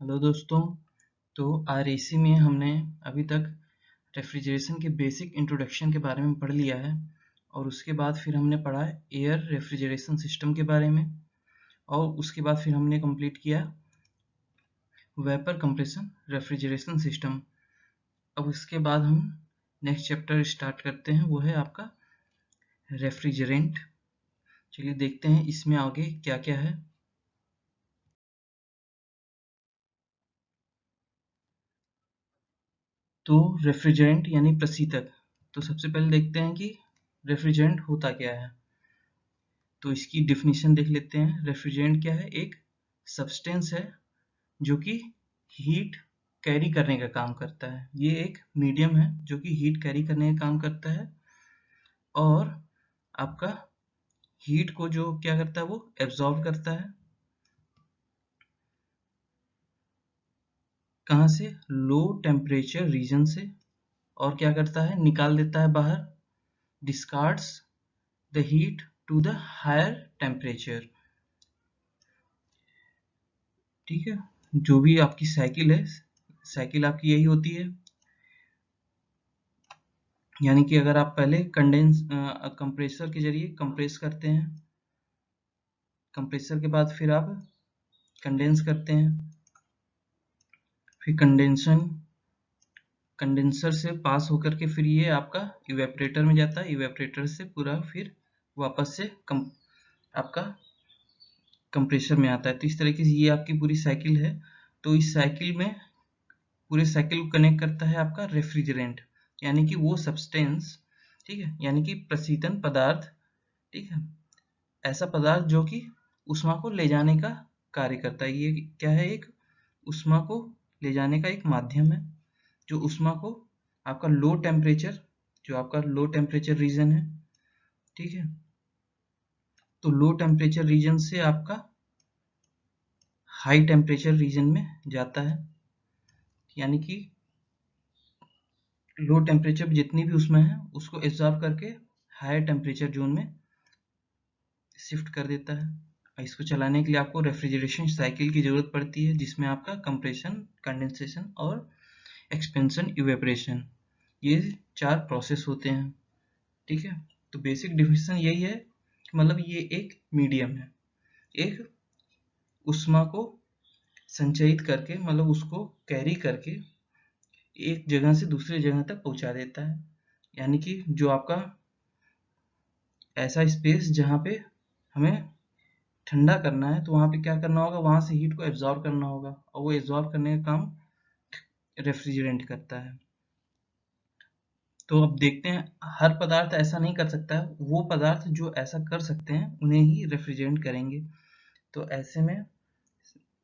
Hello दोस्तों। तो RAC में हमने अभी तक रेफ्रिजरेशन के बेसिक इंट्रोडक्शन के बारे में पढ़ लिया है और उसके बाद फिर हमने पढ़ा एयर रेफ्रिजरेशन सिस्टम के बारे में और उसके बाद फिर हमने कंप्लीट किया वेपर कंप्रेशन रेफ्रिजरेशन सिस्टम। अब उसके बाद हम नेक्स्ट चैप्टर स्टार्ट करते हैं, वो है आपका रेफ्रिजरेंट। चलिए देखते हैं इसमें आगे क्या क्या है। तो रेफ्रिजरेंट यानी प्रशीतक। तो सबसे पहले देखते हैं कि रेफ्रिजरेंट होता क्या है। तो इसकी डिफिनीशन देख लेते हैं। रेफ्रिजरेंट क्या है? एक सब्सटेंस है जो कि हीट कैरी करने का काम करता है। ये एक मीडियम है जो कि हीट कैरी करने का काम करता है और आपका हीट को जो क्या करता है वो एब्जॉर्ब करता है। कहाँ से? लो टेम्परेचर रीजन से। और क्या करता है? निकाल देता है बाहर। Discards the heat to the higher temperature. ठीक है, जो भी आपकी साइकिल है, साइकिल आपकी यही होती है। यानी कि अगर आप पहले कंप्रेसर के जरिए कंप्रेस करते हैं, कंप्रेसर के बाद फिर आप कंडेंस करते हैं, फिर कंडेंसर से पास होकर के फिर ये आपका इवेपरेटर में जाता है। इवेपरेटर से पूरा फिर वापस से आपका कंप्रेसर में आता है। तो इस तरीके से ये आपकी पूरी साइकिल है। तो इस साइकिल में पूरे साइकिल को कनेक्ट करता है आपका रेफ्रिजरेंट, यानी कि वो सब्सटेंस, ठीक है, यानी कि प्रशीतन पदार्थ, ठीक है, ऐसा पदार्थ जो कि ऊष्मा को ले जाने का कार्य करता है। ये क्या है? एक ऊष्मा को ले जाने का एक माध्यम है जो ऊष्मा को आपका लो टेम्परेचर, जो आपका लो टेम्परेचर रीजन है, ठीक है, तो लो टेम्परेचर रीजन से आपका हाई टेम्परेचर रीजन में जाता है। यानी कि लो टेम्परेचर पे जितनी भी ऊष्मा है उसको एब्जॉर्ब करके हायर टेम्परेचर जोन में शिफ्ट कर देता है। इसको चलाने के लिए आपको रेफ्रिजरेशन साइकिल की जरूरत पड़ती है, जिसमें आपका कंप्रेशन, कंडेंसेशन और एक्सपेंशन, इवेपरेशन, ये 4 प्रोसेस होते हैं। ठीक है, तो बेसिक डिफिनेशन यही है कि मतलब ये एक मीडियम है, एक ऊष्मा को संचयित करके, मतलब उसको कैरी करके एक जगह से दूसरी जगह तक पहुंचा देता है। यानी कि जो आपका ऐसा स्पेस जहाँ पे हमें ठंडा करना है, तो वहाँ पे क्या करना होगा? वहाँ से हीट को एब्जॉर्ब करना होगा और वो एब्जॉर्ब करने का काम रेफ्रिजरेंट करता है। तो अब देखते हैं, हर पदार्थ ऐसा नहीं कर सकता है। वो पदार्थ जो ऐसा कर सकते हैं उन्हें ही रेफ्रिजरेंट करेंगे। तो ऐसे में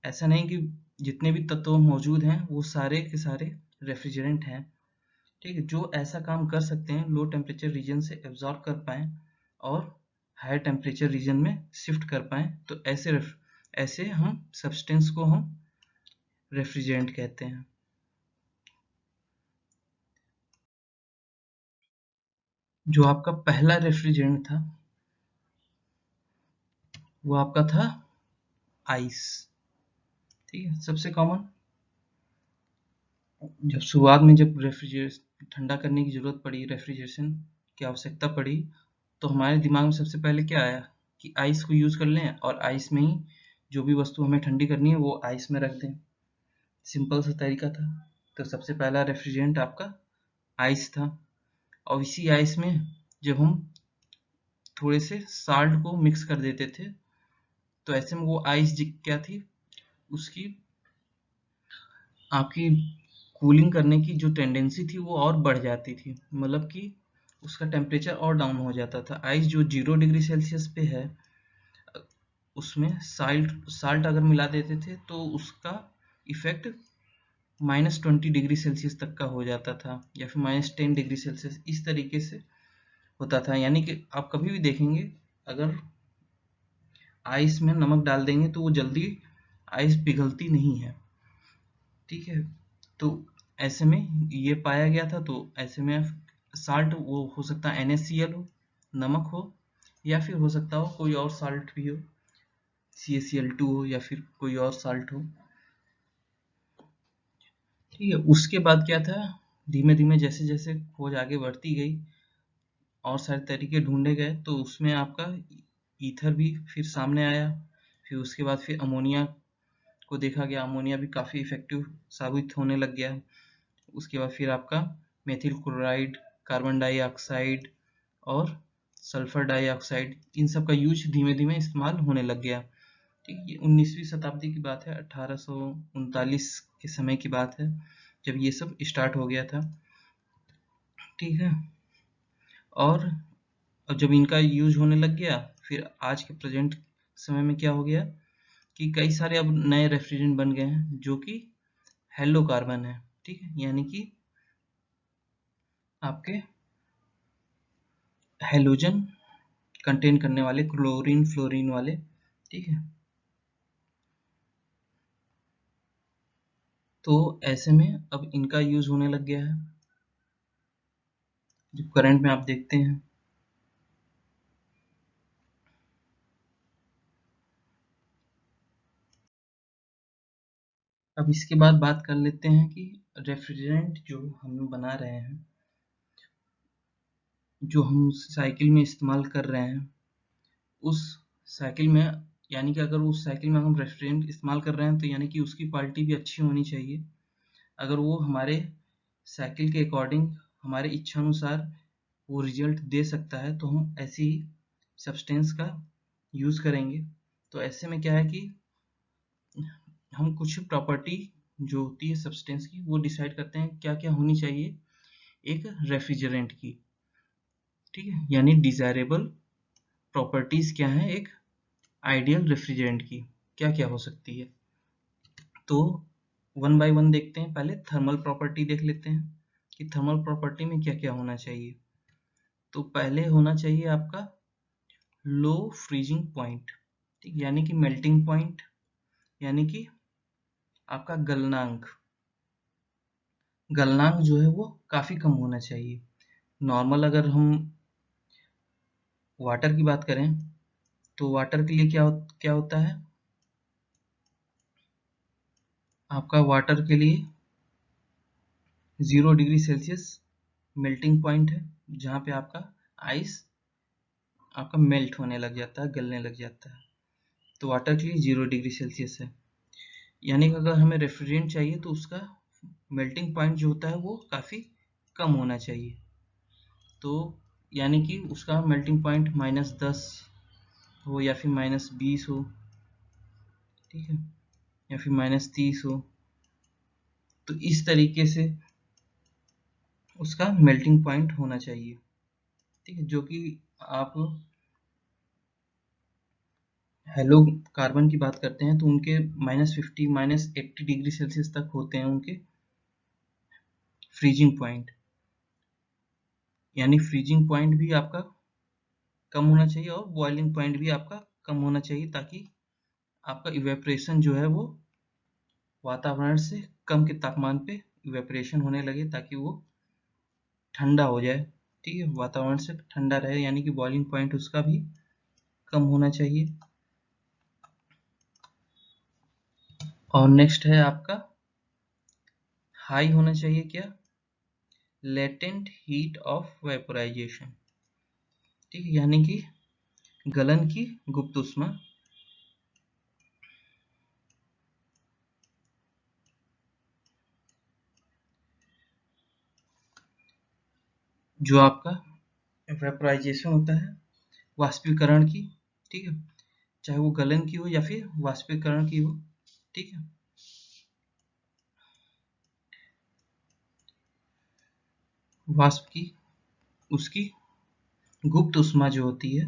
ऐसा नहीं कि जितने भी तत्व मौजूद हैं वो सारे के सारे रेफ्रिजरेंट हैं। ठीक है, जो ऐसा काम कर सकते हैं, लो टेम्परेचर रीजन से एब्जॉर्ब कर पाएँ और हायर टेम्परेचर रीजन में शिफ्ट कर पाएँ, तो ऐसे हम सब्सटेंस को हम रेफ्रिजरेंट कहते हैं। जो आपका पहला रेफ्रिजरेंट था वो आपका था आइस। ठीक है, सबसे कॉमन। जब शुरुआत में जब रेफ्रिजरेशन ठंडा करने की जरूरत पड़ी, रेफ्रिजरेशन की आवश्यकता पड़ी, तो हमारे दिमाग में सबसे पहले क्या आया कि आइस को यूज कर लें और आइस में ही जो भी वस्तु हमें ठंडी करनी है वो आइस में रख दें। सिंपल सा तरीका था। तो सबसे पहला रेफ्रिजरेंट आपका आइस था। और इसी आइस में जब हम थोड़े से साल्ट को मिक्स कर देते थे, तो ऐसे में वो आइस क्या थी, उसकी आपकी कूलिंग करने की जो टेंडेंसी थी वो और बढ़ जाती थी। मतलब कि उसका टेम्परेचर और डाउन हो जाता था। आइस जो 0 डिग्री सेल्सियस पे है, उसमें साल्ट साल्ट अगर मिला देते थे तो उसका इफेक्ट -20 डिग्री सेल्सियस तक का हो जाता था, या फिर -10 डिग्री सेल्सियस, इस तरीके से होता था। यानी कि आप कभी भी देखेंगे, अगर आइस में नमक डाल देंगे तो वो जल्दी आइस पिघलती नहीं है। ठीक है, तो ऐसे में ये पाया गया था। तो ऐसे में साल्ट वो हो सकता है NaCl हो, नमक हो, या फिर हो सकता हो कोई और साल्ट भी हो, CaCl2 हो, या फिर कोई और साल्ट हो। ठीक है। उसके बाद क्या था, धीमे धीमे जैसे जैसे खोज आगे बढ़ती गई और सारे तरीके ढूंढे गए, तो उसमें आपका ईथर भी फिर सामने आया। फिर उसके बाद फिर अमोनिया को देखा गया, अमोनिया भी काफ़ी इफेक्टिव साबित होने लग गया। उसके बाद फिर आपका मेथिल क्लोराइड, कार्बन डाइऑक्साइड और सल्फर डाइऑक्साइड, इन सब का यूज धीमे धीमे इस्तेमाल होने लग गया। ठीक है, ये 19वीं शताब्दी की बात है, 1839 के समय की बात है जब ये सब स्टार्ट हो गया था। ठीक है, और जब इनका यूज होने लग गया, फिर आज के प्रेजेंट समय में क्या हो गया कि कई सारे अब नए रेफ्रिजरेंट बन गए हैं जो कि हेलो कार्बन है। ठीक है, यानी कि आपके हेलोजन कंटेन करने वाले, क्लोरीन फ्लोरीन वाले। ठीक है, तो ऐसे में अब इनका यूज होने लग गया है जो करंट में आप देखते हैं। अब इसके बाद बात कर लेते हैं कि रेफ्रिजरेंट जो हम बना रहे हैं, जो हम साइकिल में इस्तेमाल कर रहे हैं, उस साइकिल में, यानी कि अगर उस साइकिल में हम रेफ्रिजरेंट इस्तेमाल कर रहे हैं तो यानी कि उसकी क्वालिटी भी अच्छी होनी चाहिए। अगर वो हमारे साइकिल के अकॉर्डिंग, हमारे इच्छा अनुसार वो रिजल्ट दे सकता है तो हम ऐसी ही सब्सटेंस का यूज़ करेंगे। तो ऐसे में क्या है कि हम कुछ प्रॉपर्टी जो होती है सब्सटेंस की, वो डिसाइड करते हैं क्या क्या होनी चाहिए एक रेफ्रिजरेंट की। ठीक है, यानी डिजायरेबल प्रॉपर्टीज क्या है एक आइडियल रेफ्रिजरेंट की, क्या क्या हो सकती है। तो वन बाय वन देखते हैं। पहले थर्मल प्रॉपर्टी देख लेते हैं कि थर्मल प्रॉपर्टी में क्या क्या होना चाहिए। तो पहले होना चाहिए आपका लो फ्रीजिंग पॉइंट, ठीक, यानी कि मेल्टिंग पॉइंट, यानी कि आपका गलनांक, गलनांक जो है वो काफ़ी कम होना चाहिए। नॉर्मल अगर हम वाटर की बात करें तो वाटर के लिए क्या होता है, आपका वाटर के लिए 0 डिग्री सेल्सियस मेल्टिंग पॉइंट है, जहाँ पे आपका आइस आपका मेल्ट होने लग जाता है, गलने लग जाता है। तो वाटर के लिए 0 डिग्री सेल्सियस है। यानी कि अगर हमें रेफ्रिजरेंट चाहिए तो उसका मेल्टिंग पॉइंट जो होता है वो काफ़ी कम होना चाहिए। तो यानी कि उसका मेल्टिंग पॉइंट -10 हो या फिर -20 हो, ठीक है, या फिर -30 हो। तो इस तरीके से उसका मेल्टिंग पॉइंट होना चाहिए। ठीक है, जो कि आप हेलो कार्बन की बात करते हैं तो उनके -50 -80 डिग्री सेल्सियस तक होते हैं उनके फ्रीजिंग पॉइंट। यानी फ्रीजिंग पॉइंट भी आपका कम होना चाहिए और बॉइलिंग पॉइंट भी आपका कम होना चाहिए, ताकि आपका इवेपरेशन जो है वो वातावरण से कम के तापमान पे इवेपरेशन होने लगे, ताकि वो ठंडा हो जाए। ठीक है, वातावरण से ठंडा रहे, यानी कि बॉइलिंग पॉइंट उसका भी कम होना चाहिए। और नेक्स्ट है आपका हाई होना चाहिए क्या, लेटेंट हीट ऑफ वेपोराइजेशन। ठीक है, यानी कि गलन की गुप्त ऊष्मा। जो आपका वेपोराइजेशन होता है वाष्पीकरण की, ठीक है, चाहे वो गलन की हो या फिर वाष्पीकरण की हो। ठीक है, वाष्प की उसकी गुप्त ऊष्मा जो होती है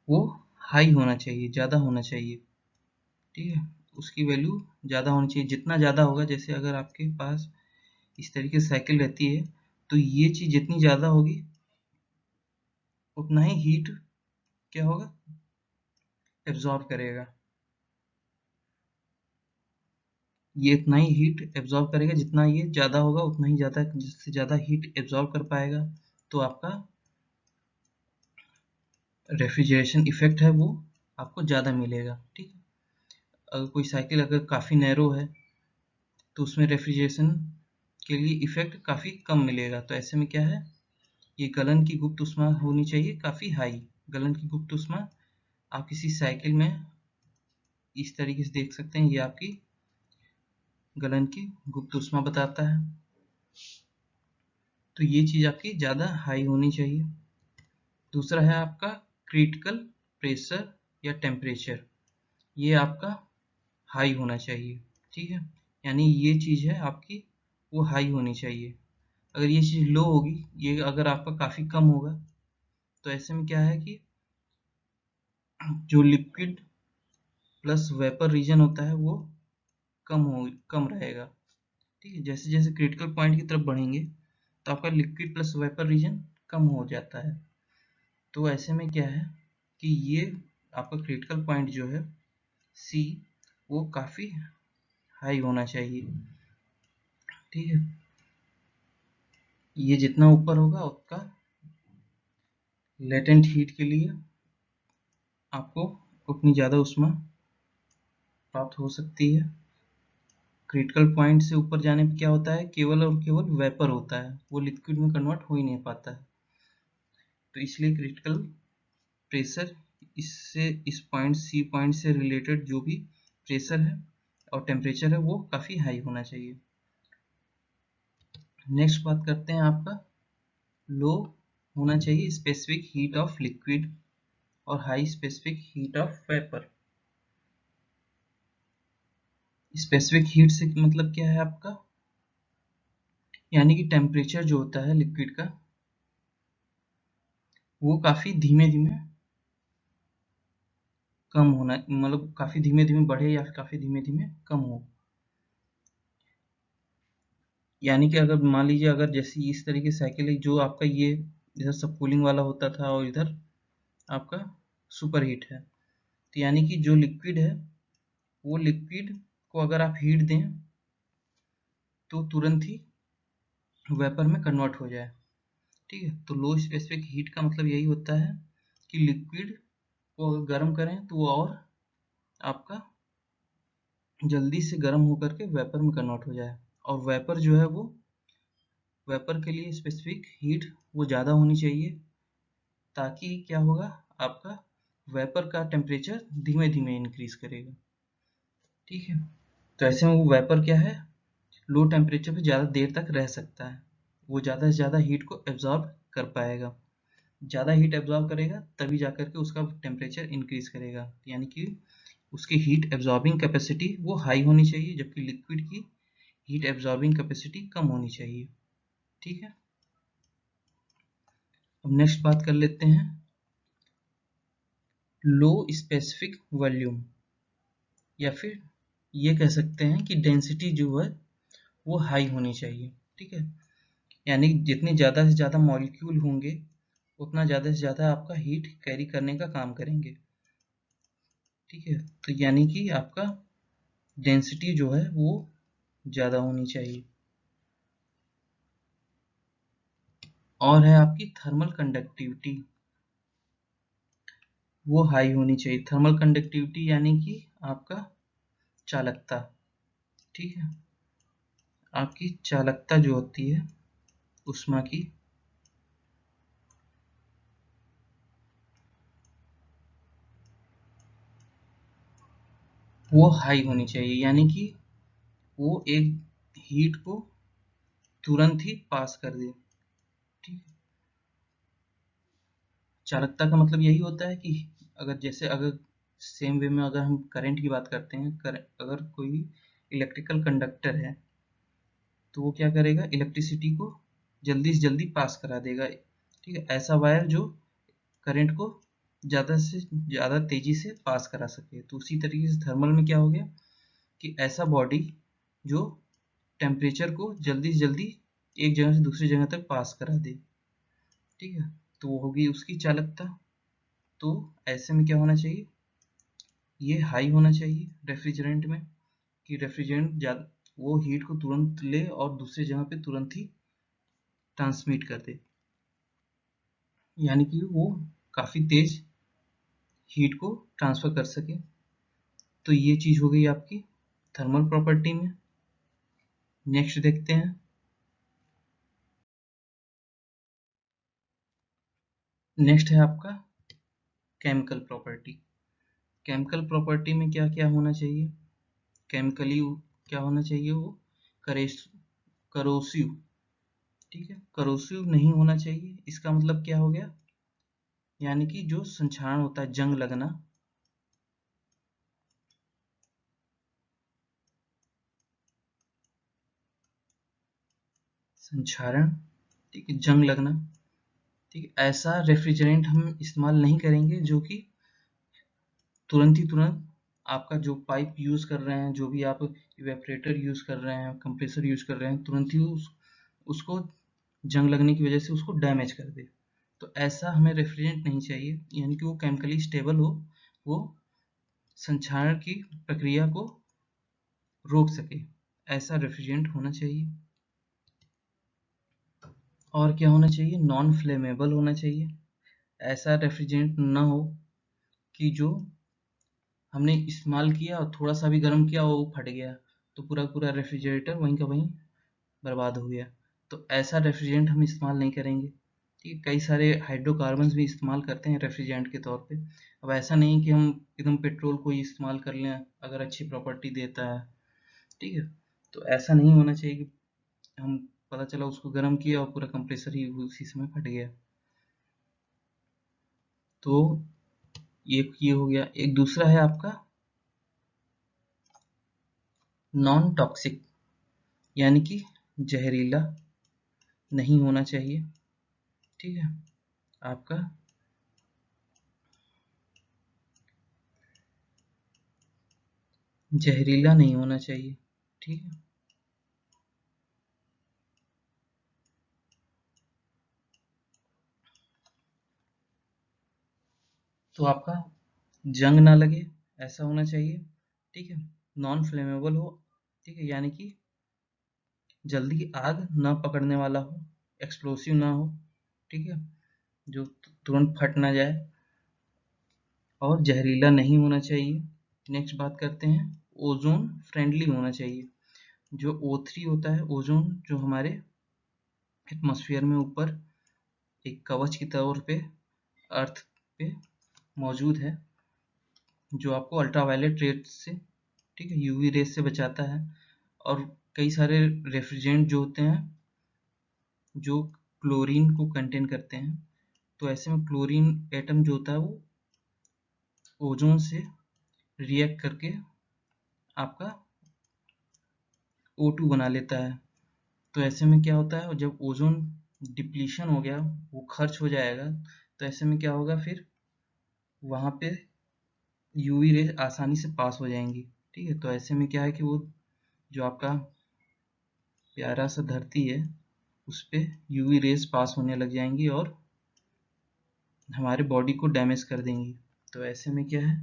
वो हाई होना चाहिए, ज़्यादा होना चाहिए। ठीक है, उसकी वैल्यू ज़्यादा होनी चाहिए। जितना ज़्यादा होगा, जैसे अगर आपके पास इस तरीके से साइकिल रहती है तो ये चीज़ जितनी ज़्यादा होगी उतना ही हीट क्या होगा, एब्जॉर्ब करेगा। ये इतना ही हीट एब्जॉर्ब करेगा, जितना ये ज़्यादा होगा उतना ही ज़्यादा, जिससे ज़्यादा हीट एब्जॉर्ब कर पाएगा तो आपका रेफ्रिजरेशन इफेक्ट है वो आपको ज़्यादा मिलेगा। ठीक है, अगर कोई साइकिल अगर काफ़ी नैरो है तो उसमें रेफ्रिजरेशन के लिए इफेक्ट काफ़ी कम मिलेगा। तो ऐसे में क्या है, ये गलन की गुप्त ऊष्मा होनी चाहिए काफ़ी हाई। गलन की गुप्त ऊष्मा आप किसी साइकिल में इस तरीके से देख सकते हैं, ये आपकी गलन की गुप्त ऊष्मा बताता है। तो ये चीज़ आपकी ज़्यादा हाई होनी चाहिए। दूसरा है आपका क्रिटिकल प्रेशर या टेम्परेचर, ये आपका हाई होना चाहिए। ठीक है, यानी ये चीज़ है आपकी वो हाई होनी चाहिए। अगर ये चीज़ लो होगी, ये अगर आपका काफ़ी कम होगा, तो ऐसे में क्या है कि जो लिक्विड प्लस वेपर रीजन होता है वो कम रहेगा। ठीक है, जैसे जैसे क्रिटिकल पॉइंट की तरफ बढ़ेंगे तो आपका लिक्विड प्लस वेपर रीजन कम हो जाता है। तो ऐसे में क्या है कि ये आपका क्रिटिकल पॉइंट जो है सी, वो काफ़ी हाई होना चाहिए। ठीक है, ये जितना ऊपर होगा उतना लेटेंट हीट के लिए आपको उतनी ज़्यादा ऊष्मा प्राप्त हो सकती है। क्रिटिकल पॉइंट से ऊपर जाने पर क्या होता है, केवल और केवल वेपर होता है, वो लिक्विड में कन्वर्ट हो ही नहीं पाता है। तो इसलिए क्रिटिकल प्रेशर, इससे इस पॉइंट सी पॉइंट से रिलेटेड जो भी प्रेशर है और टेम्परेचर है वो काफ़ी हाई होना चाहिए। नेक्स्ट बात करते हैं आपका लो होना चाहिए स्पेसिफिक हीट ऑफ लिक्विड और high specific heat of vapour. Specific heat से मतलब क्या है आपका, यानी कि टेम्परेचर जो होता है लिक्विड का वो काफ़ी धीमे धीमे कम होना, मतलब काफ़ी धीमे धीमे बढ़े या काफ़ी धीमे धीमे कम हो। यानी कि अगर मान लीजिए अगर जैसे इस तरीके साइकिल है, जो आपका ये इधर सब कूलिंग वाला होता था और इधर आपका सुपर हीट है, तो यानी कि जो लिक्विड है वो लिक्विड को अगर आप हीट दें तो तुरंत ही वेपर में कन्वर्ट हो जाए। ठीक है, तो लो स्पेसिफिक हीट का मतलब यही होता है कि लिक्विड को अगर गर्म करें तो वो और आपका जल्दी से गर्म होकर के वेपर में कन्वर्ट हो जाए। और वेपर जो है वो, वेपर के लिए स्पेसिफिक हीट वो ज़्यादा होनी चाहिए, ताकि क्या होगा, आपका वेपर का टेम्परेचर धीमे धीमे इंक्रीज करेगा। ठीक है, तो ऐसे में वो वेपर क्या है, लो टेम्परेचर पे ज़्यादा देर तक रह सकता है, वो ज़्यादा से ज़्यादा हीट को एब्जॉर्ब कर पाएगा। ज़्यादा हीट एब्जॉर्ब करेगा तभी जाकर के उसका टेम्परेचर इंक्रीज करेगा, यानी कि उसकी हीट एब्जॉर्बिंग कैपेसिटी वो हाई होनी चाहिए, जबकि लिक्विड की हीट एब्जॉर्बिंग कैपेसिटी कम होनी चाहिए। ठीक है, अब नेक्स्ट बात कर लेते हैं लो स्पेसिफिक वॉल्यूम, या फिर ये कह सकते हैं कि डेंसिटी जो है वो हाई होनी चाहिए। ठीक है, यानी जितने ज़्यादा से ज़्यादा मॉलिक्यूल होंगे उतना ज़्यादा से ज़्यादा आपका हीट कैरी करने का काम करेंगे। ठीक है, तो यानी कि आपका डेंसिटी जो है वो ज़्यादा होनी चाहिए। और है आपकी थर्मल कंडक्टिविटी, वो हाई होनी चाहिए। थर्मल कंडक्टिविटी यानी कि आपका चालकता। ठीक है, आपकी चालकता जो होती है ऊष्मा की, वो हाई होनी चाहिए, यानी कि वो एक हीट को तुरंत ही पास कर दे। ठीक है, चालकता का मतलब यही होता है कि अगर जैसे अगर सेम वे में अगर हम करंट की बात करते हैं, अगर कोई भी इलेक्ट्रिकल कंडक्टर है तो वो क्या करेगा, इलेक्ट्रिसिटी को जल्दी से जल्दी पास करा देगा। ठीक है, ऐसा वायर जो करंट को ज़्यादा से ज़्यादा तेजी से पास करा सके। तो उसी तरीके से थर्मल में क्या हो गया कि ऐसा बॉडी जो टेम्परेचर को जल्दी से जल्दी एक जगह से दूसरी जगह तक पास करा दे। ठीक है, तो वो होगी उसकी चालकता। तो ऐसे में क्या होना चाहिए, ये हाई होना चाहिए रेफ्रिजरेंट में, कि रेफ्रिजरेंट ज़्यादा वो हीट को तुरंत ले और दूसरी जगह पे तुरंत ही ट्रांसमिट कर दे, यानी कि वो काफ़ी तेज हीट को ट्रांसफर कर सके। तो ये चीज़ हो गई आपकी थर्मल प्रॉपर्टी में। नेक्स्ट देखते हैं। नेक्स्ट है आपका केमिकल प्रॉपर्टी। केमिकल प्रॉपर्टी में क्या क्या होना चाहिए? केमिकली क्या होना चाहिए? वो करोसिव, ठीक है, करोसिव नहीं होना चाहिए। इसका मतलब क्या हो गया? यानी कि जो संक्षारण होता है, जंग लगना, संक्षारण, ठीक है, जंग लगना, ठीक है, ऐसा रेफ्रिजरेंट हम इस्तेमाल नहीं करेंगे जो कि तुरंत ही तुरंत आपका जो पाइप यूज कर रहे हैं, जो भी आप इवेपरेटर यूज कर रहे हैं, कंप्रेसर यूज कर रहे हैं, तुरंत ही उसको जंग लगने की वजह से उसको डैमेज कर दे। तो ऐसा हमें रेफ्रिजरेंट नहीं चाहिए, यानी कि वो केमिकली स्टेबल हो, वो संक्षारण की प्रक्रिया को रोक सके, ऐसा रेफ्रिजरेंट होना चाहिए। और क्या होना चाहिए? नॉन फ्लेमेबल होना चाहिए। ऐसा रेफ्रिजरेंट ना हो कि जो हमने इस्तेमाल किया और थोड़ा सा भी गर्म किया वो फट गया, तो पूरा पूरा रेफ्रिजरेटर वहीं का वहीं बर्बाद हो गया। तो ऐसा रेफ्रिजरेंट हम इस्तेमाल नहीं करेंगे। ठीक है, कई सारे हाइड्रोकार्बन्स भी इस्तेमाल करते हैं रेफ्रिजरेंट के तौर पे। अब ऐसा नहीं कि हम एकदम पेट्रोल को ही इस्तेमाल कर लें अगर अच्छी प्रॉपर्टी देता है, ठीक है, तो ऐसा नहीं होना चाहिए कि हम पता चला उसको गर्म किया और पूरा कंप्रेसर ही उसी समय फट गया। तो ये हो गया। एक दूसरा है आपका नॉन टॉक्सिक, यानी कि जहरीला नहीं होना चाहिए, ठीक है, आपका जहरीला नहीं होना चाहिए, ठीक है। तो आपका जंग ना लगे ऐसा होना चाहिए, ठीक है, नॉन फ्लेमेबल हो, ठीक है, यानी कि जल्दी आग ना पकड़ने वाला हो, एक्सप्लोसिव ना हो, ठीक है, जो तुरंत फट ना जाए, और जहरीला नहीं होना चाहिए। नेक्स्ट बात करते हैं, ओजोन फ्रेंडली होना चाहिए। जो O3 होता है, ओजोन, जो हमारे एटमॉस्फेयर में ऊपर एक कवच की तौर पे अर्थ पे मौजूद है, जो आपको अल्ट्रावायलेट रेस से, ठीक है, यूवी रेस से बचाता है। और कई सारे रेफ्रिजरेंट जो होते हैं जो क्लोरीन को कंटेन करते हैं, तो ऐसे में क्लोरीन एटम जो होता है वो ओजोन से रिएक्ट करके आपका O2 बना लेता है। तो ऐसे में क्या होता है, जब ओजोन डिप्लीशन हो गया, वो खर्च हो जाएगा, तो ऐसे में क्या होगा, फिर वहाँ पे यूवी रेज आसानी से पास हो जाएंगी, ठीक है। तो ऐसे में क्या है कि वो जो आपका प्यारा सा धरती है उस पे यूवी रेज पास होने लग जाएंगी और हमारे बॉडी को डैमेज कर देंगी। तो ऐसे में क्या है,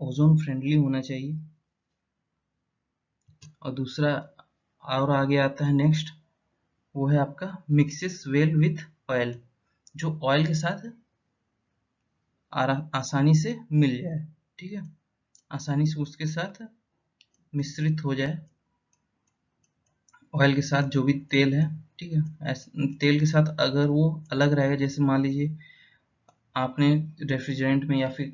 ओजोन फ्रेंडली होना चाहिए। और दूसरा और आगे आता है नेक्स्ट, वो है आपका मिक्सेस वेल विथ ऑयल, जो ऑयल के साथ आसानी से मिल जाए, ठीक है, आसानी से उसके साथ मिश्रित हो जाए, ऑयल के साथ जो भी तेल है, ठीक है, तेल के साथ अगर वो अलग रहेगा, जैसे मान लीजिए आपने रेफ्रिजरेंट में या फिर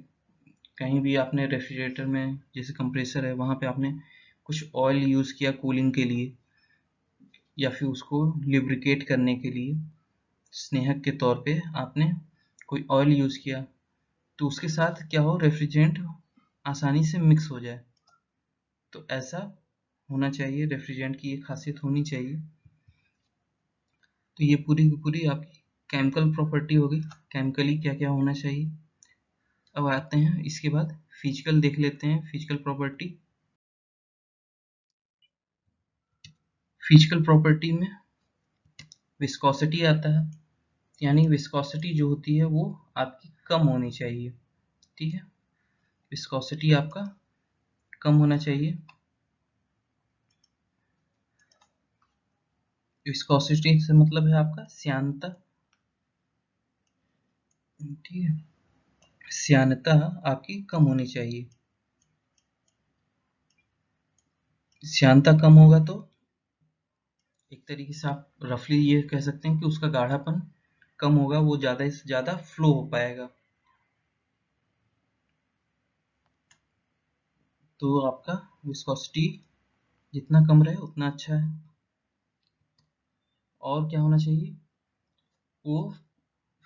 कहीं भी आपने रेफ्रिजरेटर में, जैसे कंप्रेसर है वहाँ पे आपने कुछ ऑयल यूज़ किया कूलिंग के लिए या फिर उसको लिब्रिकेट करने के लिए, स्नेहक के तौर पे आपने कोई ऑयल यूज़ किया, तो उसके साथ क्या हो, रेफ्रिजरेंट आसानी से मिक्स हो जाए। तो ऐसा होना चाहिए, रेफ्रिजरेंट की ये खासियत होनी चाहिए। तो ये पूरी की पूरी आपकी केमिकल प्रॉपर्टी होगी, केमिकली क्या क्या होना चाहिए। अब आते हैं इसके बाद फिजिकल देख लेते हैं, फिजिकल प्रॉपर्टी। फिजिकल प्रॉपर्टी में विस्कोसिटी आता है, यानी विस्कोसिटी जो होती है वो आपकी कम होनी चाहिए, ठीक है, विस्कोसिटी आपका कम होना चाहिए। विस्कोसिटी से मतलब है आपका श्यानता, ठीक है, श्यानता आपकी कम होनी चाहिए। श्यानता कम होगा तो एक तरीके से आप रफली ये कह सकते हैं कि उसका गाढ़ापन कम होगा, वो ज़्यादा से ज़्यादा फ्लो हो पाएगा। तो आपका विस्कोसिटी जितना कम रहे उतना अच्छा है। और क्या होना चाहिए, वो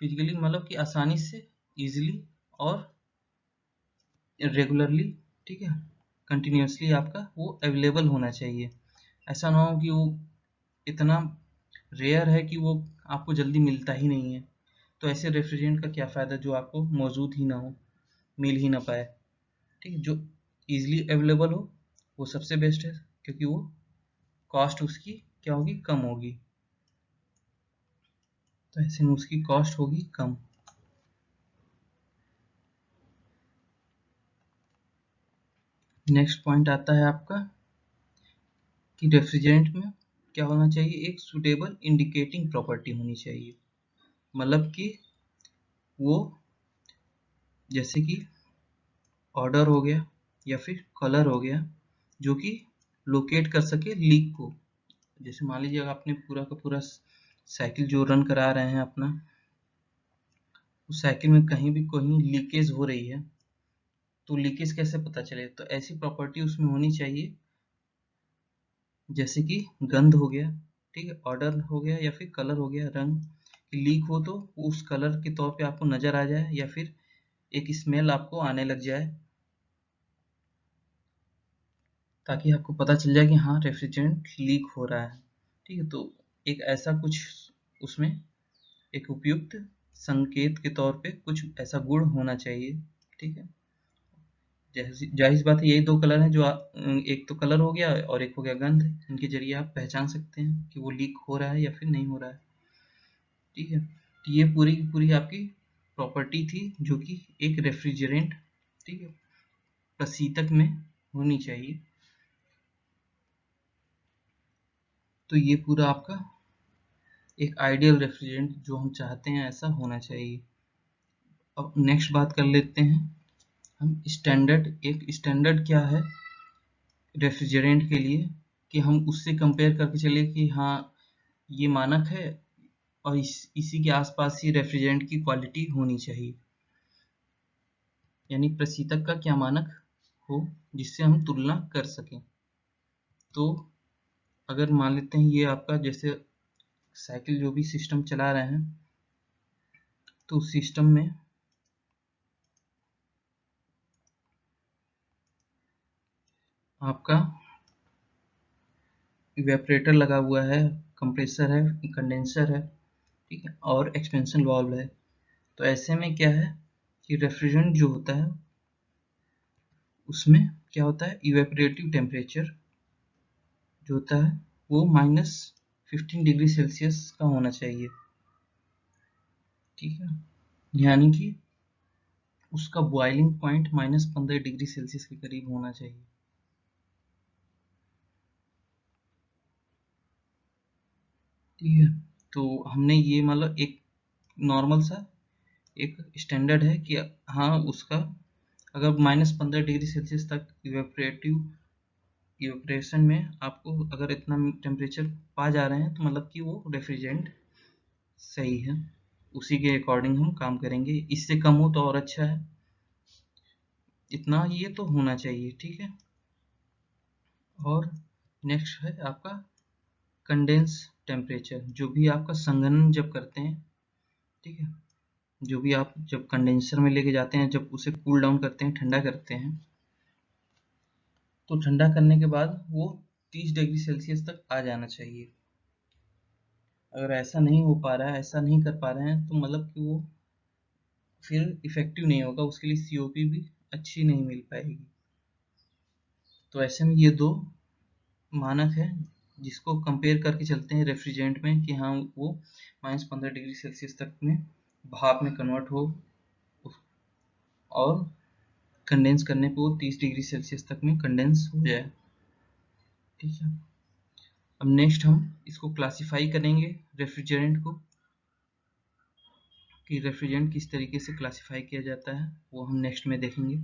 फिजिकली मतलब कि आसानी से, इजीली और रेगुलरली, ठीक है, कंटिन्यूसली आपका वो अवेलेबल होना चाहिए। ऐसा ना हो कि वो इतना रेयर है कि वो आपको जल्दी मिलता ही नहीं है। तो ऐसे रेफ्रिजरेंट का क्या फ़ायदा जो आपको मौजूद ही ना हो, मिल ही ना पाए। ठीक है, जो इजीली अवेलेबल हो वो सबसे बेस्ट है, क्योंकि वो कॉस्ट उसकी क्या होगी, कम होगी। तो ऐसे में उसकी कॉस्ट होगी कम। नेक्स्ट पॉइंट आता है आपका कि रेफ्रिजरेंट में क्या होना चाहिए, एक सुटेबल इंडिकेटिंग प्रॉपर्टी होनी चाहिए। मतलब कि वो जैसे कि ऑर्डर हो गया या फिर कलर हो गया, जो कि लोकेट कर सके लीक को। जैसे मान लीजिए आपने पूरा का पूरा साइकिल जो रन करा रहे हैं अपना, उस साइकिल में कहीं भी कहीं लीकेज हो रही है, तो लीकेज कैसे पता चले, तो ऐसी प्रॉपर्टी उसमें होनी चाहिए जैसे कि गंध हो गया, ठीक है, ऑर्डर हो गया या फिर कलर हो गया, रंग की लीक हो तो उस कलर के तौर पे आपको नजर आ जाए, या फिर एक स्मेल आपको आने लग जाए, ताकि आपको पता चल जाए कि हाँ रेफ्रिजरेंट लीक हो रहा है। ठीक है, तो एक ऐसा कुछ उसमें एक उपयुक्त संकेत के तौर पे कुछ ऐसा गुण होना चाहिए। ठीक है, जाहिर बात है, यही दो कलर हैं जो एक तो कलर हो गया और एक हो गया गंध। इनके जरिए आप पहचान सकते हैं कि वो लीक हो रहा है या फिर नहीं हो रहा है। ठीक है, तो ये पूरी की पूरी आपकी प्रॉपर्टी थी जो कि एक रेफ्रिजरेंट, ठीक है, प्रशीतक में होनी चाहिए। तो ये पूरा आपका एक आइडियल रेफ्रिजरेंट जो हम चाहते हैं ऐसा होना चाहिए। अब नेक्स्ट बात कर लेते हैं हम स्टैंडर्ड। एक स्टैंडर्ड क्या है रेफ्रिजरेंट के लिए, कि हम उससे कंपेयर करके चले कि हाँ ये मानक है और इसी के आसपास ही रेफ्रिजरेंट की क्वालिटी होनी चाहिए। यानी प्रशीतक का क्या मानक हो जिससे हम तुलना कर सकें। तो अगर मान लेते हैं ये आपका जैसे साइकिल जो भी सिस्टम चला रहे हैं, तो उस सिस्टम में आपका इवेपरेटर लगा हुआ है, कंप्रेसर है, कंडेंसर है, ठीक है, और एक्सपेंशन वाल्व है। तो ऐसे में क्या है कि रेफ्रिजरेंट जो होता है उसमें क्या होता है, इवेपरेटिव टेम्परेचर जो होता है वो -15 डिग्री सेल्सियस का होना चाहिए। ठीक है, यानी कि उसका बॉइलिंग पॉइंट -15 डिग्री सेल्सियस के करीब होना चाहिए। ठीक है, तो हमने ये मतलब एक नॉर्मल सा एक स्टैंडर्ड है कि हाँ उसका अगर -15 डिग्री सेल्सियस तक इवेपरेशन में आपको अगर इतना टेम्परेचर पा जा रहे हैं, तो मतलब कि वो रेफ्रिजरेंट सही है। उसी के अकॉर्डिंग हम काम करेंगे, इससे कम हो तो और अच्छा है, इतना ये तो होना चाहिए। ठीक है, और नेक्स्ट है आपका कंडेंस टेम्परेचर, जो भी आपका संघनन जब करते हैं, ठीक है, जो भी आप जब कंडेंसर में लेके जाते हैं, जब उसे कूल डाउन करते हैं, ठंडा करते हैं, तो ठंडा करने के बाद वो 30 डिग्री सेल्सियस तक आ जाना चाहिए। अगर ऐसा नहीं हो पा रहा है, ऐसा नहीं कर पा रहे हैं, तो मतलब कि वो फिर इफेक्टिव नहीं होगा, उसके लिए सीओपी भी अच्छी नहीं मिल पाएगी। तो ऐसे में ये दो मानक है जिसको कंपेयर करके चलते हैं रेफ्रिजरेंट में, कि हाँ वो -15 डिग्री सेल्सियस तक में भाप में कन्वर्ट हो, और कंडेंस करने पे वो 30 डिग्री सेल्सियस तक में कंडेंस हो जाए। ठीक है, अब नेक्स्ट हम इसको क्लासिफाई करेंगे रेफ्रिजरेंट को, कि रेफ्रिजरेंट किस तरीके से क्लासिफाई किया जाता है वो हम नेक्स्ट में देखेंगे।